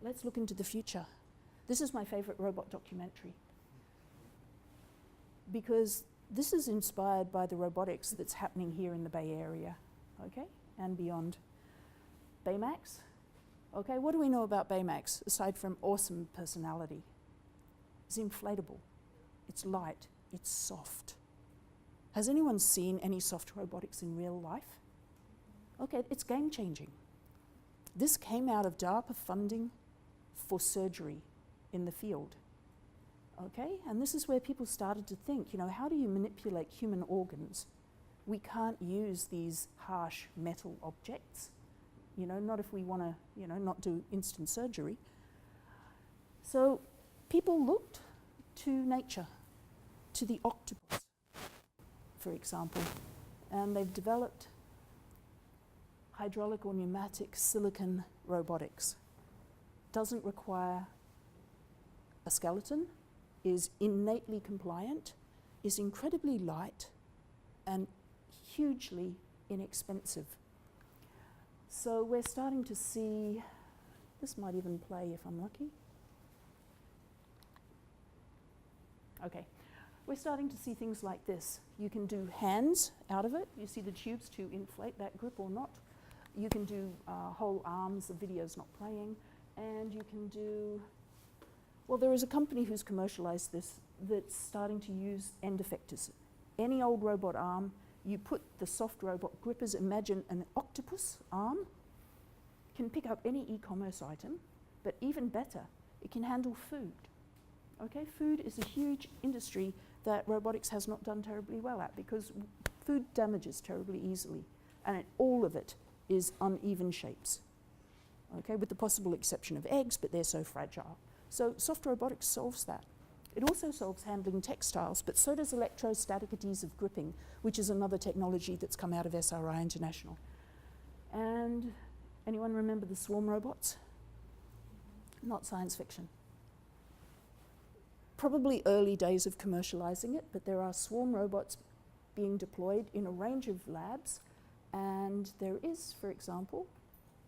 let's look into the future. This is my favorite robot documentary, because this is inspired by the robotics that's happening here in the Bay Area, okay, and beyond. Baymax, okay, what do we know about Baymax, aside from awesome personality? It's inflatable, it's light, it's soft. Has anyone seen any soft robotics in real life? Okay, it's game-changing. This came out of DARPA funding for surgery in the field. Okay, and this is where people started to think, you know, how do you manipulate human organs? We can't use these harsh metal objects, you know, not if we want to, you know, not do instant surgery. So people looked to nature, to the octopus, for example, and they've developed hydraulic or pneumatic silicon robotics. Doesn't require a skeleton, is innately compliant, is incredibly light, and hugely inexpensive. So we're starting to see, this might even play if I'm lucky. Okay, we're starting to see things like this. You can do hands out of it. You see the tubes to inflate that grip or not. You can do whole arms, the video's not playing, and you can do, well, there is a company who's commercialized this that's starting to use end effectors. Any old robot arm, you put the soft robot grippers, imagine an octopus arm, can pick up any e-commerce item, but even better, it can handle food. Okay, food is a huge industry that robotics has not done terribly well at, because food damages terribly easily, and all of it is uneven shapes. Okay, with the possible exception of eggs, but they're so fragile. So soft robotics solves that. It also solves handling textiles, but so does electrostatic adhesive gripping, which is another technology that's come out of SRI International. And anyone remember the swarm robots? Not science fiction. Probably early days of commercializing it, but there are swarm robots being deployed in a range of labs, and there is, for example,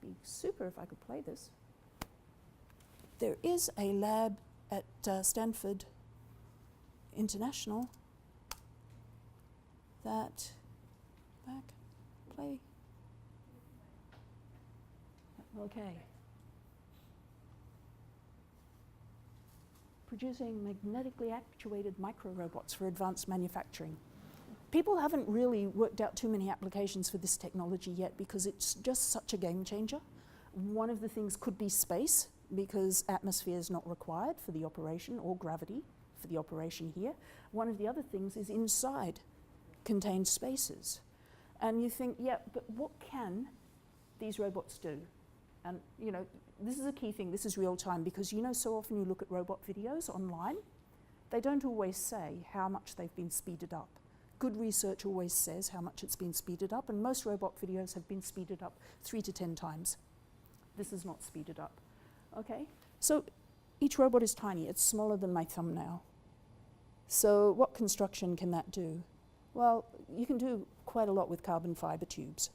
be super if I could play this. There is a lab at Stanford International that, play. Okay. Producing magnetically actuated micro-robots for advanced manufacturing. People haven't really worked out too many applications for this technology yet because it's just such a game changer. One of the things could be space, because atmosphere is not required for the operation, or gravity for the operation here. One of the other things is inside contained spaces. And you think, yeah, but what can these robots do? And you know, this is a key thing, this is real time, because you know so often you look at robot videos online, they don't always say how much they've been speeded up. Good research always says how much it's been speeded up, and most robot videos have been speeded up 3 to 10 times. This is not speeded up. Okay, so each robot is tiny, it's smaller than my thumbnail. So what construction can that do? Well, you can do quite a lot with carbon fiber tubes.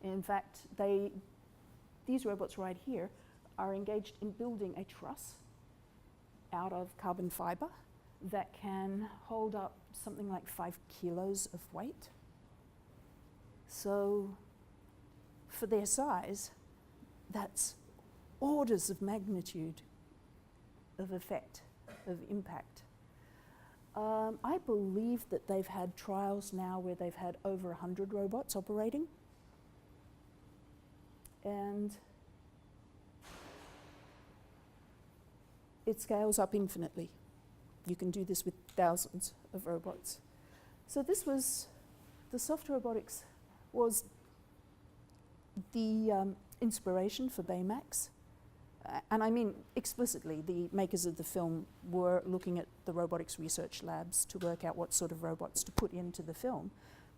In fact, these robots right here are engaged in building a truss out of carbon fiber that can hold up something like 5 kilos of weight. So for their size, that's orders of magnitude of effect, of impact. I believe that they've had trials now where they've had over 100 robots operating. And it scales up infinitely. You can do this with thousands of robots. So this was, the soft robotics was the inspiration for Baymax. And I mean explicitly, the makers of the film were looking at the robotics research labs to work out what sort of robots to put into the film.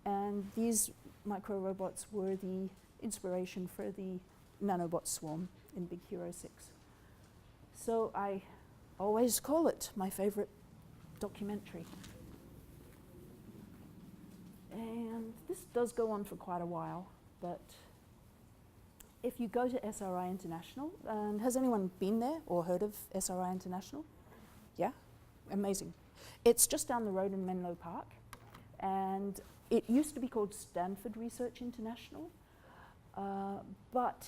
And these micro robots were the inspiration for the nanobot swarm in Big Hero 6. So I always call it my favorite documentary. And this does go on for quite a while, but if you go to SRI International, has anyone been there or heard of SRI International? Yeah? Amazing. It's just down the road in Menlo Park, and it used to be called Stanford Research International, but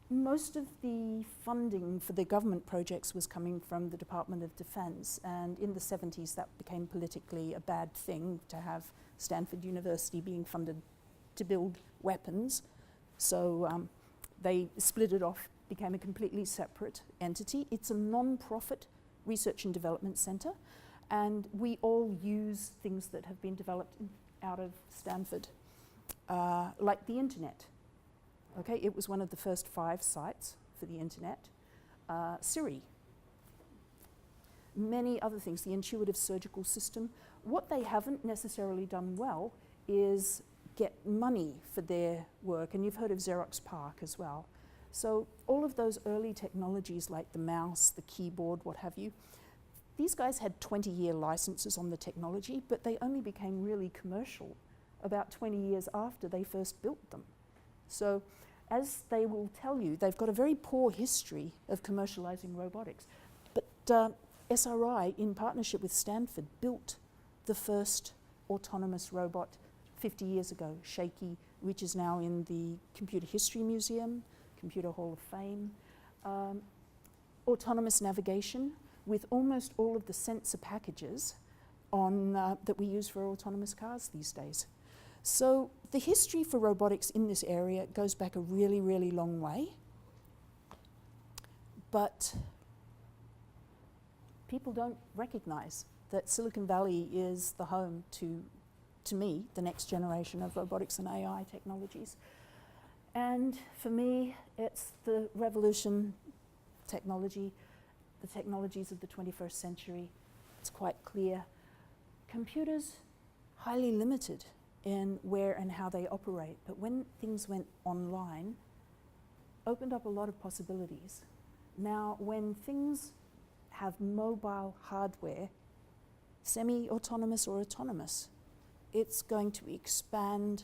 most of the funding for the government projects was coming from the Department of Defense, and in the 70s that became politically a bad thing to have Stanford University being funded to build weapons. So they split it off, became a completely separate entity. It's a non-profit research and development center, and we all use things that have been developed out of Stanford, like the internet. Okay, it was one of the first 5 sites for the internet. Siri. Many other things, the intuitive surgical system. What they haven't necessarily done well is get money for their work, and you've heard of Xerox PARC as well. So all of those early technologies like the mouse, the keyboard, what have you, these guys had 20-year licenses on the technology, but they only became really commercial about 20 years after they first built them. So as they will tell you, they've got a very poor history of commercializing robotics. But SRI, in partnership with Stanford, built the first autonomous robot 50 years ago, Shaky, which is now in the Computer History Museum, Computer Hall of Fame. Autonomous navigation with almost all of the sensor packages on, that we use for autonomous cars these days. So the history for robotics in this area goes back a really, really long way. But people don't recognize that Silicon Valley is the home to me, the next generation of robotics and AI technologies. And for me, it's the revolution technology, the technologies of the 21st century. It's quite clear. Computers, highly limited in where and how they operate, but when things went online, opened up a lot of possibilities. Now, when things have mobile hardware, semi-autonomous or autonomous, it's going to expand.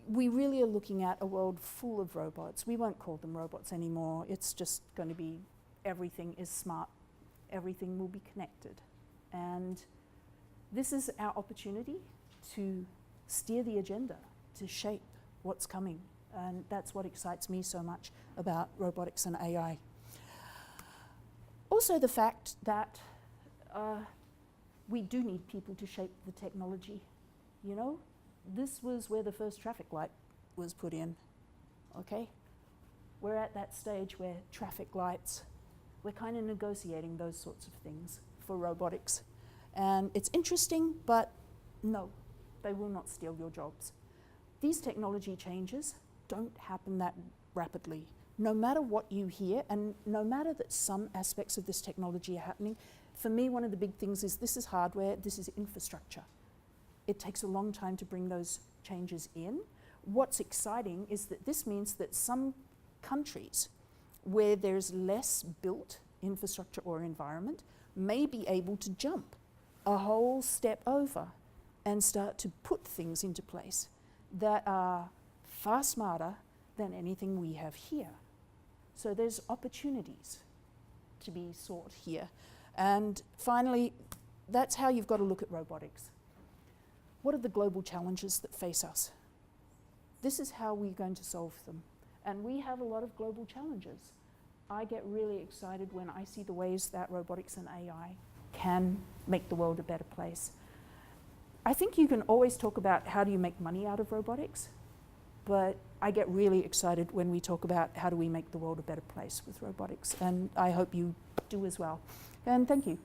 We really are looking at a world full of robots. We won't call them robots anymore. It's just going to be everything is smart. Everything will be connected. And this is our opportunity to steer the agenda, to shape what's coming. And that's what excites me so much about robotics and AI. Also the fact that we do need people to shape the technology. You know, this was where the first traffic light was put in, okay? We're at that stage where traffic lights, we're kind of negotiating those sorts of things for robotics. And it's interesting, but no, they will not steal your jobs. These technology changes don't happen that rapidly. No matter what you hear, and no matter that some aspects of this technology are happening, for me, one of the big things is this is hardware, this is infrastructure. It takes a long time to bring those changes in. What's exciting is that this means that some countries where there's less built infrastructure or environment may be able to jump a whole step over and start to put things into place that are far smarter than anything we have here. So there's opportunities to be sought here. And finally, that's how you've got to look at robotics. What are the global challenges that face us? This is how we're going to solve them. And we have a lot of global challenges. I get really excited when I see the ways that robotics and AI can make the world a better place. I think you can always talk about how do you make money out of robotics, but I get really excited when we talk about how do we make the world a better place with robotics, and I hope you do as well. And thank you.